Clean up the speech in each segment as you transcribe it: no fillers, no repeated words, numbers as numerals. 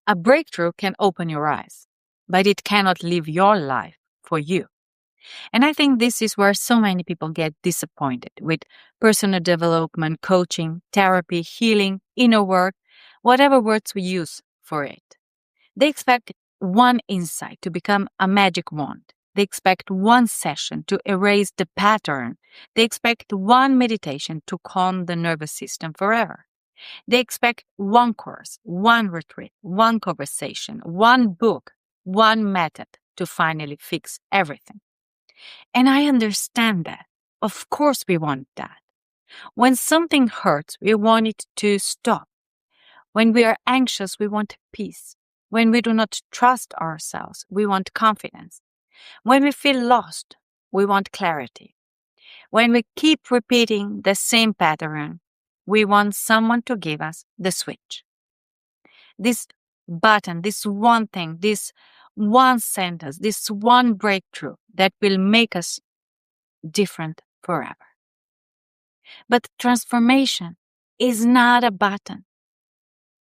A breakthrough can open your eyes, but it cannot live your life for you. And I think this is where so many people get disappointed with personal development, coaching, therapy, healing, inner work, whatever words we use for it. They expect one insight to become a magic wand. They expect one session to erase the pattern. They expect one meditation to calm the nervous system forever. They expect one course, one retreat, one conversation, one book, one method to finally fix everything. And I understand that. Of course, we want that. When something hurts, we want it to stop. When we are anxious, we want peace. When we do not trust ourselves, we want confidence. When we feel lost, we want clarity. When we keep repeating the same pattern, we want someone to give us the switch. This button, this one thing, this one sentence, this one breakthrough that will make us different forever. But transformation is not a button.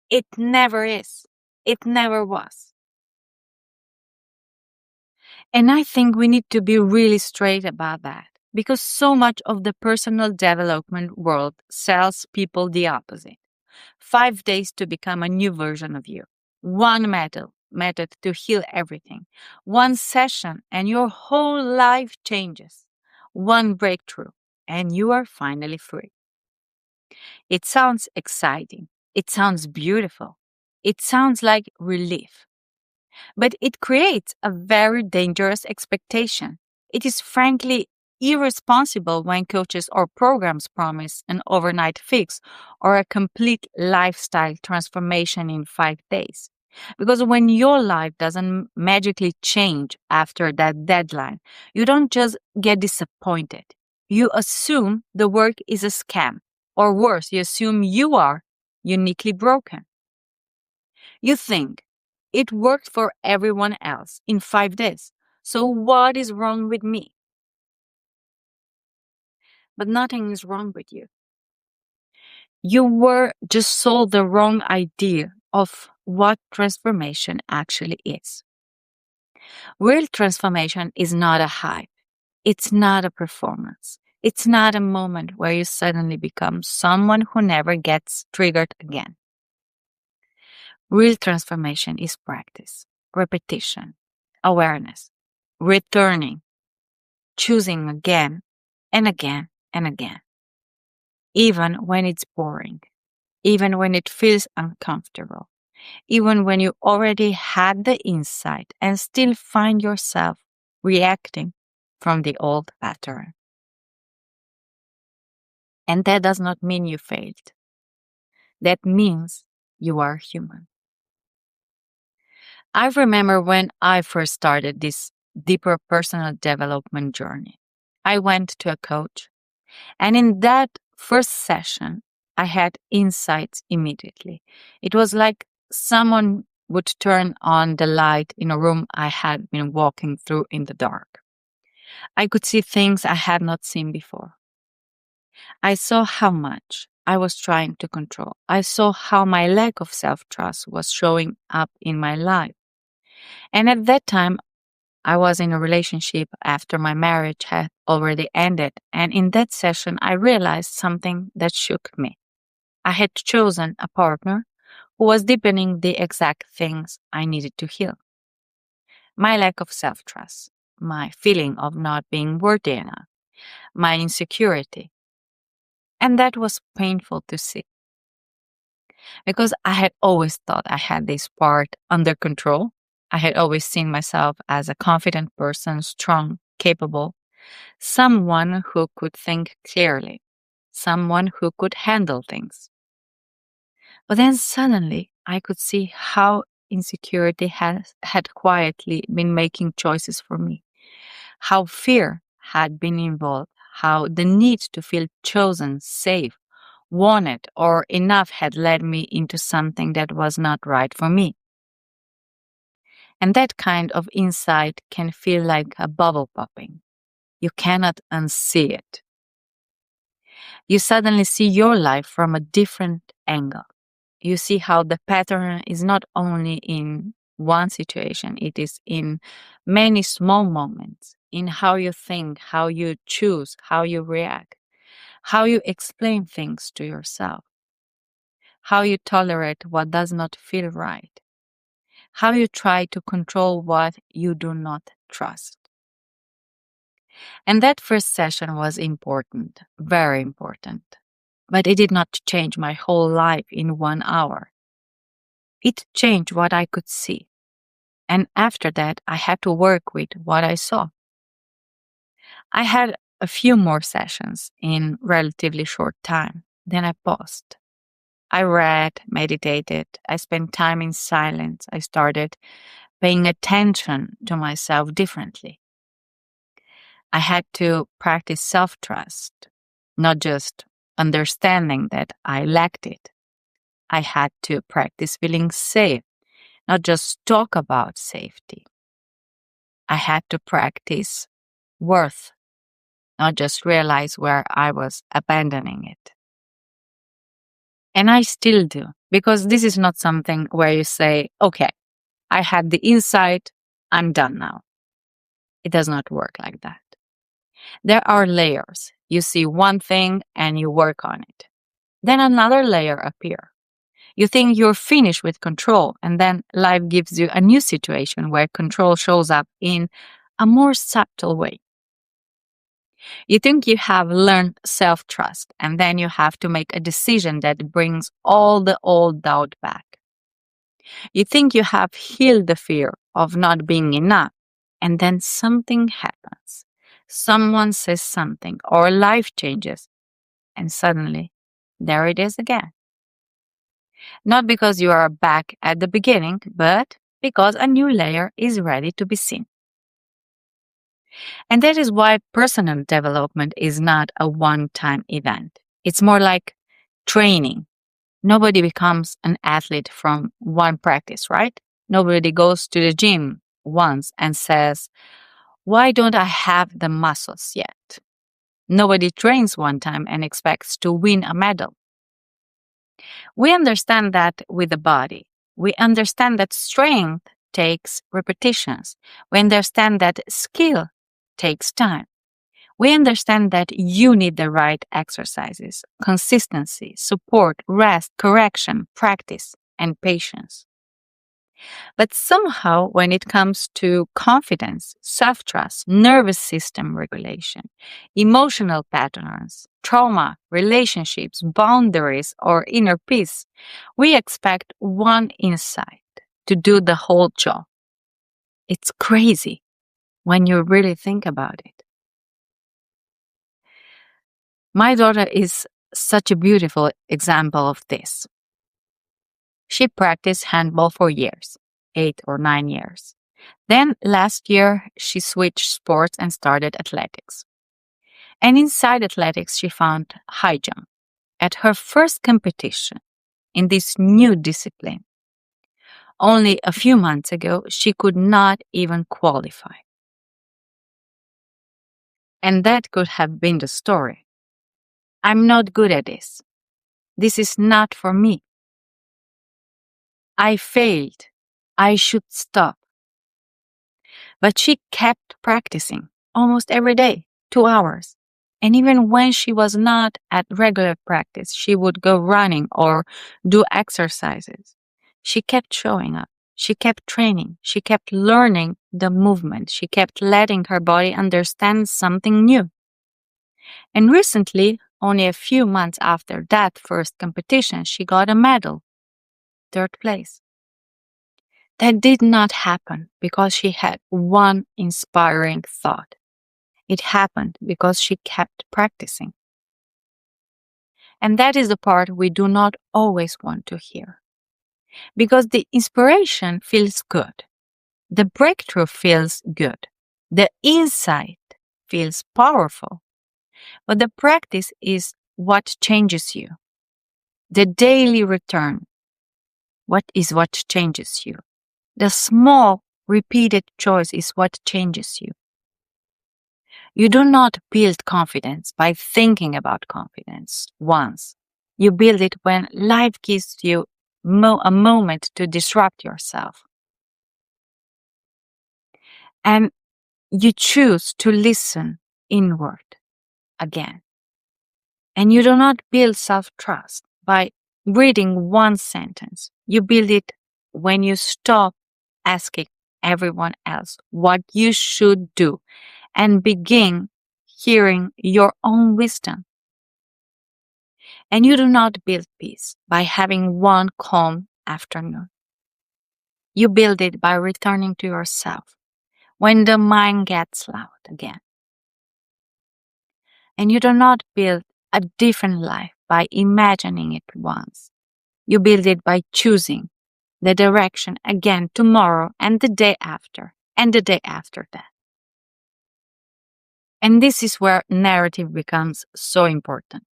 It never is. It never was. And I think we need to be really straight about that, because so much of the personal development world sells people the opposite. 5 days to become a new version of you. One method to heal everything. One session and your whole life changes. One breakthrough and you are finally free. It sounds exciting. It sounds beautiful. It sounds like relief. But it creates a very dangerous expectation. It is frankly irresponsible when coaches or programs promise an overnight fix or a complete lifestyle transformation in 5 days. Because when your life doesn't magically change after that deadline, you don't just get disappointed. You assume the work is a scam. Or worse, you assume you are uniquely broken. You think it worked for everyone else in 5 days. So what is wrong with me? But nothing is wrong with you. You were just sold the wrong idea of what transformation actually is. Real transformation is not a hype. It's not a performance. It's not a moment where you suddenly become someone who never gets triggered again. Real transformation is practice, repetition, awareness, returning, choosing again and again and again, even when it's boring, even when it feels uncomfortable, even when you already had the insight and still find yourself reacting from the old pattern. And that does not mean you failed. That means you are human. I remember when I first started this deeper personal development journey. I went to a coach, and in that first session, I had insights immediately. It was like someone would turn on the light in a room I had been walking through in the dark. I could see things I had not seen before. I saw how much I was trying to control. I saw how my lack of self-trust was showing up in my life. And at that time, I was in a relationship after my marriage had already ended. And in that session, I realized something that shook me. I had chosen a partner who was deepening the exact things I needed to heal. My lack of self-trust, my feeling of not being worthy enough, my insecurity. And that was painful to see. Because I had always thought I had this part under control. I had always seen myself as a confident person, strong, capable, someone who could think clearly, someone who could handle things. But then suddenly I could see how insecurity had quietly been making choices for me, how fear had been involved, how the need to feel chosen, safe, wanted, or enough had led me into something that was not right for me. And that kind of insight can feel like a bubble popping. You cannot unsee it. You suddenly see your life from a different angle. You see how the pattern is not only in one situation, it is in many small moments, in how you think, how you choose, how you react, how you explain things to yourself, how you tolerate what does not feel right, how you try to control what you do not trust. And that first session was important, very important. But it did not change my whole life in 1 hour. It changed what I could see. And after that, I had to work with what I saw. I had a few more sessions in relatively short time. Then I paused. I read, meditated, I spent time in silence. I started paying attention to myself differently. I had to practice self trust, not just understanding that I lacked it. I had to practice feeling safe, not just talk about safety. I had to practice worth, not just realize where I was abandoning it. And I still do, because this is not something where you say, okay, I had the insight, I'm done now. It does not work like that. There are layers. You see one thing and you work on it. Then another layer appears. You think you're finished with control, and then life gives you a new situation where control shows up in a more subtle way. You think you have learned self trust, and then you have to make a decision that brings all the old doubt back. You think you have healed the fear of not being enough, and then something happens. Someone says something, or life changes, and suddenly, there it is again. Not because you are back at the beginning, but because a new layer is ready to be seen. And that is why personal development is not a one-time event. It's more like training. Nobody becomes an athlete from one practice, right? Nobody goes to the gym once and says, why don't I have the muscles yet? Nobody trains one time and expects to win a medal. We understand that with the body. We understand that strength takes repetitions. We understand that skill takes time. We understand that you need the right exercises, consistency, support, rest, correction, practice, and patience. But somehow, when it comes to confidence, self trust, nervous system regulation, emotional patterns, trauma, relationships, boundaries, or inner peace, we expect one insight to do the whole job. It's crazy when you really think about it. My daughter is such a beautiful example of this. She practiced handball for years, 8 or 9 years. Then last year, she switched sports and started athletics. And inside athletics, she found high jump. At her first competition in this new discipline, only a few months ago, she could not even qualify. And that could have been the story. I'm not good at this. This is not for me. I failed. I should stop. But she kept practicing almost every day, 2 hours. And even when she was not at regular practice, she would go running or do exercises. She kept showing up. She kept training. She kept learning the movement. She kept letting her body understand something new. And recently, only a few months after that first competition, she got a medal, 3rd place. That did not happen because she had one inspiring thought. It happened because she kept practicing. And that is the part we do not always want to hear. Because the inspiration feels good. The breakthrough feels good. The insight feels powerful. But the practice is what changes you. The daily return, what changes you. The small, repeated choice is what changes you. You do not build confidence by thinking about confidence once. You build it when life gives you a moment to disrupt yourself. And you choose to listen inward again. And you do not build self-trust by reading one sentence. You build it when you stop asking everyone else what you should do and begin hearing your own wisdom. And you do not build peace by having one calm afternoon. You build it by returning to yourself when the mind gets loud again. And you do not build a different life by imagining it once. You build it by choosing the direction again tomorrow and the day after and the day after that. And this is where narrative becomes so important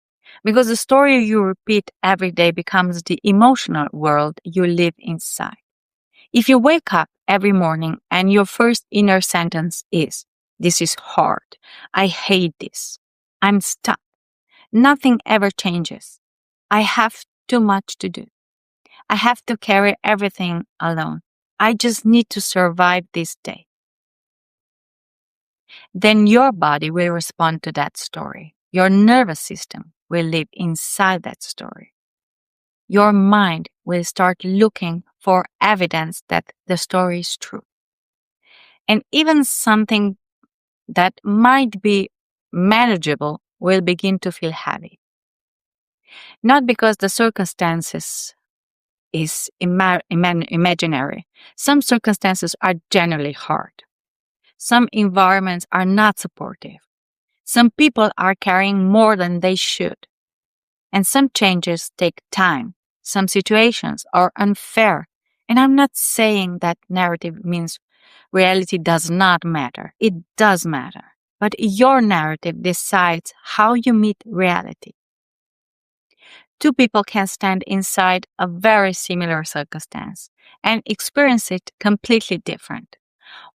because the story you repeat every day becomes the emotional world you live inside. If you wake up every morning and your first inner sentence is, "This is hard. I hate this. I'm stuck. Nothing ever changes. I have too much to do. I have to carry everything alone. I just need to survive this day." Then your body will respond to that story. Your nervous system will live inside that story. Your mind will start looking for evidence that the story is true. And even something that might be manageable will begin to feel heavy. Not because the circumstances is imaginary. Some circumstances are generally hard. Some environments are not supportive. Some people are carrying more than they should. And some changes take time. Some situations are unfair. And I'm not saying that narrative means reality does not matter. It does matter. But your narrative decides how you meet reality. Two people can stand inside a very similar circumstance and experience it completely different.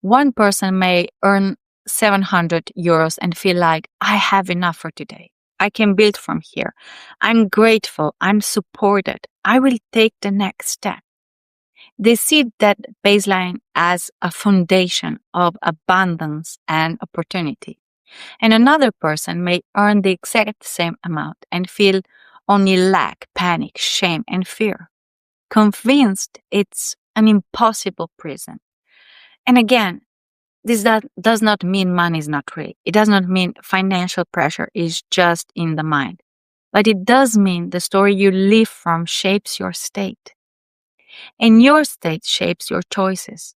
One person may earn 700 euros and feel like, "I have enough for today. I can build from here. I'm grateful. I'm supported. I will take the next step." They see that baseline as a foundation of abundance and opportunity. And another person may earn the exact same amount and feel only lack, panic, shame, and fear, convinced it's an impossible prison. And again, does not mean money is not real. It does not mean financial pressure is just in the mind. But it does mean the story you live from shapes your state. And your state shapes your choices.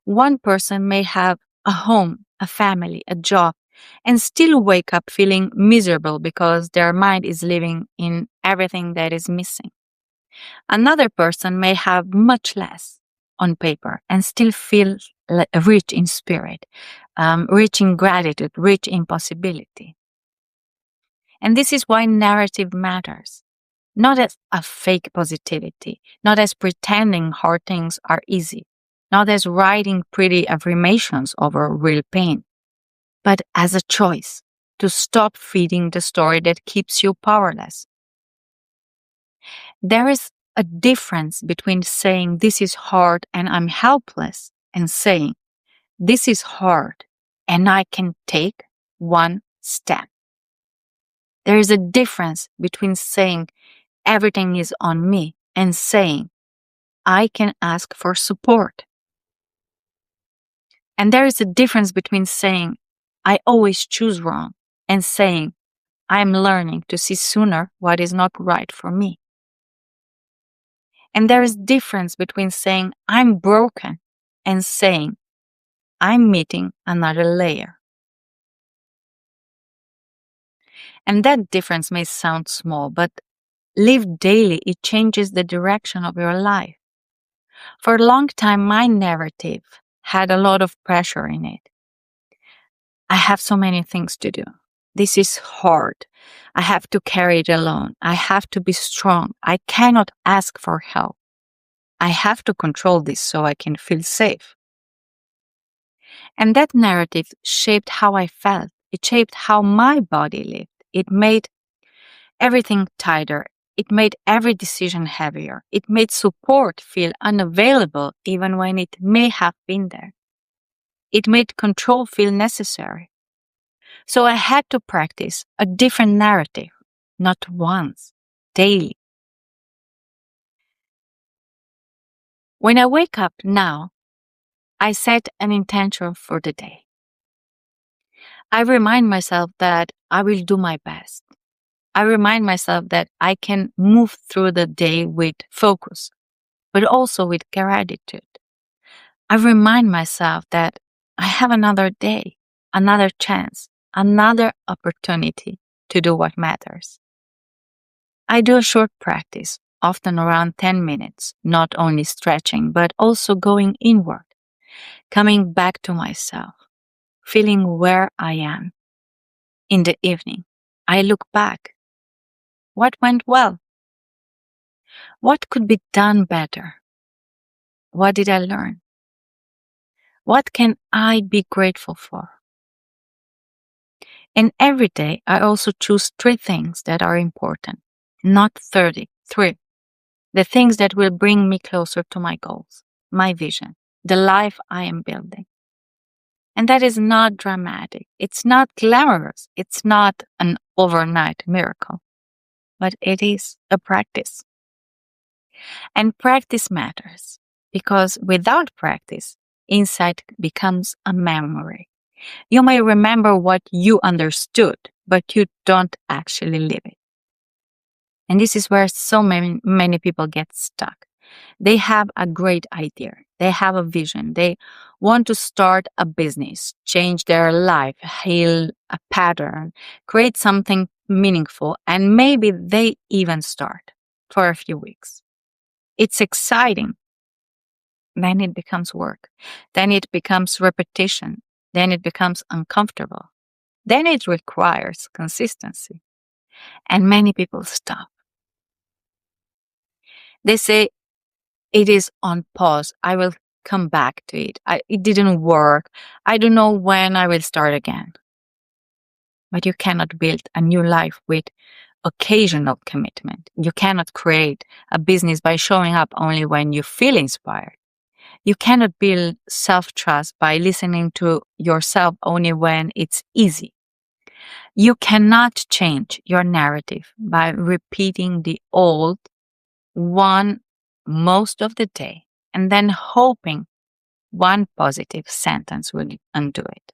One person may have a home, a family, a job, and still wake up feeling miserable because their mind is living in everything that is missing. Another person may have much less on paper and still feel rich in spirit, rich in gratitude, rich in possibility. And this is why narrative matters. Not as a fake positivity, not as pretending hard things are easy, not as writing pretty affirmations over real pain, but as a choice to stop feeding the story that keeps you powerless. There is a difference between saying this is hard and I'm helpless and saying this is hard and I can take one step. There is a difference between saying everything is on me and saying I can ask for support. And there is a difference between saying I always choose wrong and saying I'm learning to see sooner what is not right for me. And there is difference between saying I'm broken and saying I'm meeting another layer. And that difference may sound small, but lived daily, it changes the direction of your life. For a long time, my narrative had a lot of pressure in it. I have so many things to do. This is hard. I have to carry it alone. I have to be strong. I cannot ask for help. I have to control this so I can feel safe. And that narrative shaped how I felt. It shaped how my body lived. It made everything tighter. It made every decision heavier. It made support feel unavailable even when it may have been there. It made control feel necessary. So I had to practice a different narrative, not once, daily. When I wake up now, I set an intention for the day. I remind myself that I will do my best. I remind myself that I can move through the day with focus, but also with gratitude. I remind myself that I have another day, another chance, another opportunity to do what matters. I do a short practice, often around 10 minutes, not only stretching, but also going inward, coming back to myself, feeling where I am. In the evening, I look back. What went well? What could be done better? What did I learn? What can I be grateful for? And every day, I also choose 3 things that are important, not 30, 3. The things that will bring me closer to my goals, my vision, the life I am building. And that is not dramatic. It's not glamorous. It's not an overnight miracle, but it is a practice. And practice matters because without practice, insight becomes a memory. You may remember what you understood, but you don't actually live it. And this is where so many people get stuck. They have a great idea. They have a vision. They want to start a business, change their life, heal a pattern, create something meaningful, and maybe they even start for a few weeks. It's exciting. Then it becomes work. Then it becomes repetition. Then it becomes uncomfortable. Then it requires consistency. And many people stop. They say, it is on pause. I will come back to it. It didn't work. I don't know when I will start again. But you cannot build a new life with occasional commitment. You cannot create a business by showing up only when you feel inspired. You cannot build self-trust by listening to yourself only when it's easy. You cannot change your narrative by repeating the old one most of the day and then hoping one positive sentence will undo it.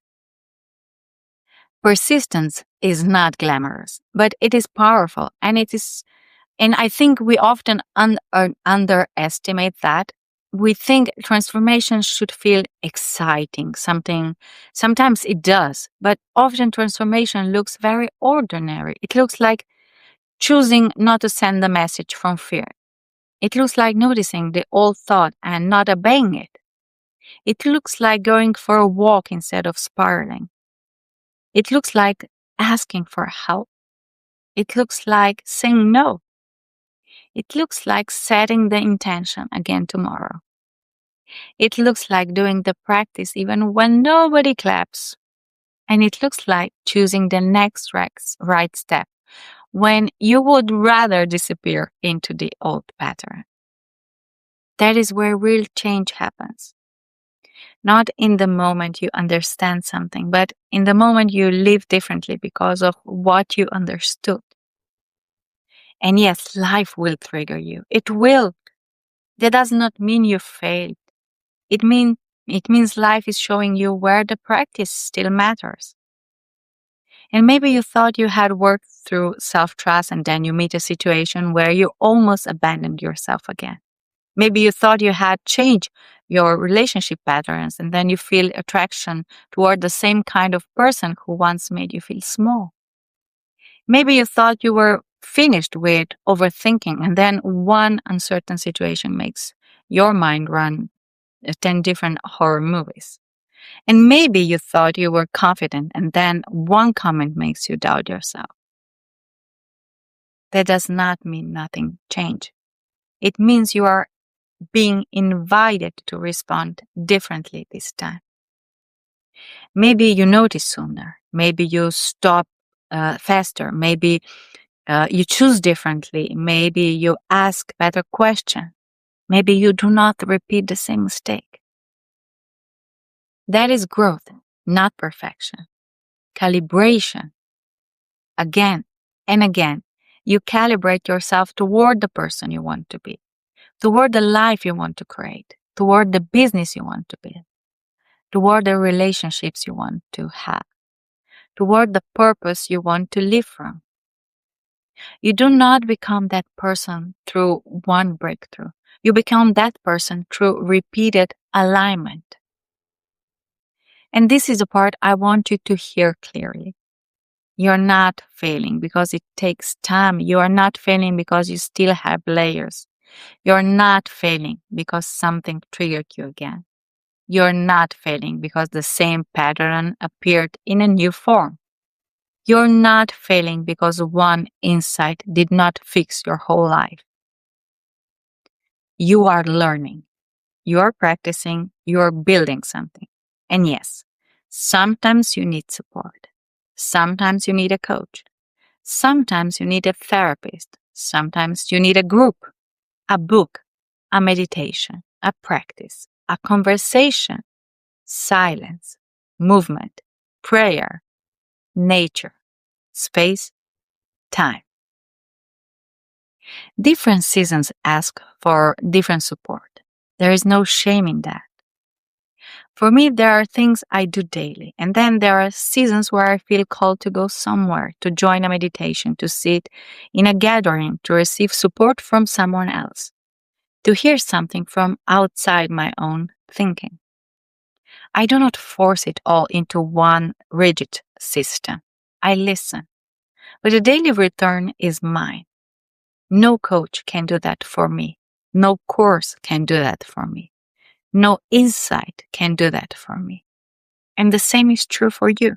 Persistence is not glamorous, but it is powerful, and I think we often underestimate that. We think transformation should feel exciting, sometimes it does, but often transformation looks very ordinary. It looks like choosing not to send a message from fear. It looks like noticing the old thought and not obeying it. It looks like going for a walk instead of spiraling. It looks like asking for help. It looks like saying no. It looks like setting the intention again tomorrow. It looks like doing the practice even when nobody claps. And it looks like choosing the next right step when you would rather disappear into the old pattern. That is where real change happens. Not in the moment you understand something, but in the moment you live differently because of what you understood. And yes, life will trigger you. It will. That does not mean you failed. It means life is showing you where the practice still matters. And maybe you thought you had worked through self-trust and then you meet a situation where you almost abandoned yourself again. Maybe you thought you had changed your relationship patterns and then you feel attraction toward the same kind of person who once made you feel small. Maybe you thought you were finished with overthinking and then one uncertain situation makes your mind run 10 different horror movies. And maybe you thought you were confident and then one comment makes you doubt yourself. That does not mean nothing changed. It means you are being invited to respond differently this time. Maybe you notice sooner. Maybe you stop faster. Maybe You choose differently. Maybe you ask better questions. Maybe you do not repeat the same mistake. That is growth, not perfection. Calibration. Again and again, you calibrate yourself toward the person you want to be, toward the life you want to create, toward the business you want to build, toward the relationships you want to have, toward the purpose you want to live from. You do not become that person through one breakthrough. You become that person through repeated alignment. And this is the part I want you to hear clearly. You're not failing because it takes time. You are not failing because you still have layers. You're not failing because something triggered you again. You're not failing because the same pattern appeared in a new form. You're not failing because one insight did not fix your whole life. You are learning. You are practicing. You are building something. And yes, sometimes you need support. Sometimes you need a coach. Sometimes you need a therapist. Sometimes you need a group, a book, a meditation, a practice, a conversation, silence, movement, prayer, nature, space, time. Different seasons ask for different support. There is no shame in that. For me, there are things I do daily, and then there are seasons where I feel called to go somewhere, to join a meditation, to sit in a gathering, to receive support from someone else, to hear something from outside my own thinking. I do not force it all into one rigid system. I listen, but the daily return is mine. No coach can do that for me. No course can do that for me. No insight can do that for me. And the same is true for you.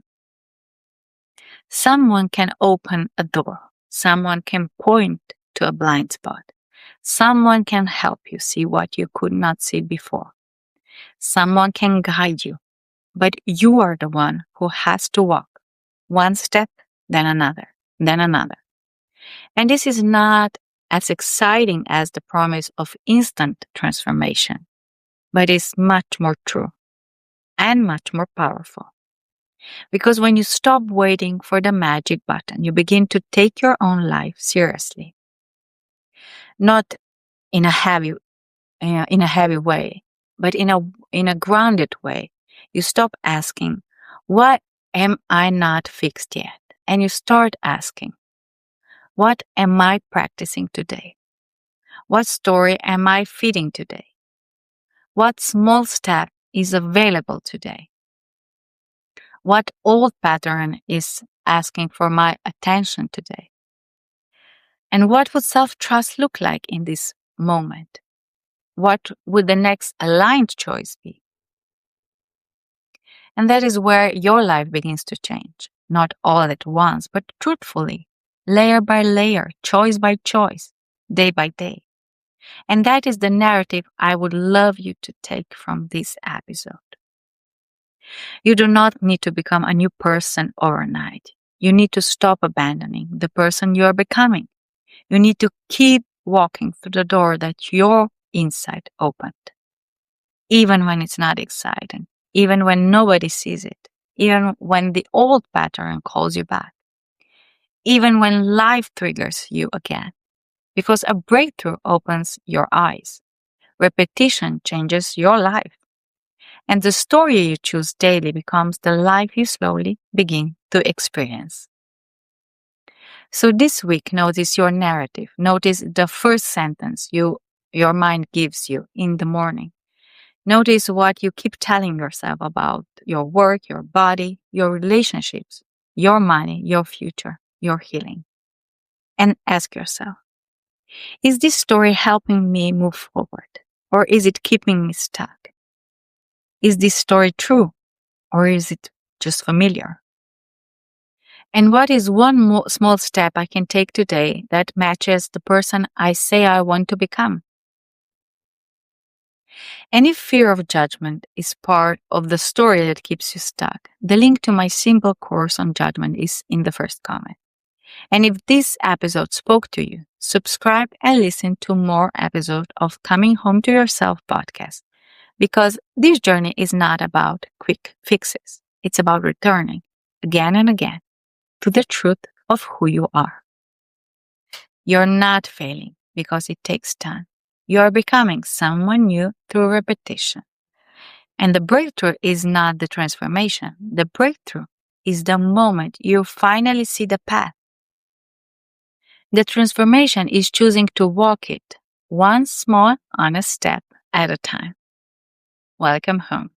Someone can open a door. Someone can point to a blind spot. Someone can help you see what you could not see before. Someone can guide you, but you are the one who has to walk one step, then another, then another. And this is not as exciting as the promise of instant transformation, but is much more true and much more powerful. Because when you stop waiting for the magic button, you begin to take your own life seriously. Not in a heavy way, but in a grounded way. You stop asking, "What am I not fixed yet?" And you start asking, "What am I practicing today? What story am I feeding today? What small step is available today? What old pattern is asking for my attention today? And what would self-trust look like in this moment? What would the next aligned choice be?" And that is where your life begins to change. Not all at once, but truthfully, layer by layer, choice by choice, day by day. And that is the narrative I would love you to take from this episode. You do not need to become a new person overnight. You need to stop abandoning the person you are becoming. You need to keep walking through the door that your inside opened. Even when it's not exciting, even when nobody sees it, even when the old pattern calls you back, even when life triggers you again. Because a breakthrough opens your eyes. Repetition changes your life. And the story you choose daily becomes the life you slowly begin to experience. So this week, notice your narrative. Notice the first sentence your mind gives you in the morning. Notice what you keep telling yourself about your work, your body, your relationships, your money, your future, your healing. And ask yourself, is this story helping me move forward? Or is it keeping me stuck? Is this story true? Or is it just familiar? And what is one small step I can take today that matches the person I say I want to become? And if fear of judgment is part of the story that keeps you stuck, the link to my simple course on judgment is in the first comment. And if this episode spoke to you, subscribe and listen to more episodes of Coming Home to Yourself podcast, because this journey is not about quick fixes. It's about returning again and again to the truth of who you are. You're not failing because it takes time. You're becoming someone new through repetition. And the breakthrough is not the transformation. The breakthrough is the moment you finally see the path. The transformation is choosing to walk it one small, honest step at a time. Welcome home.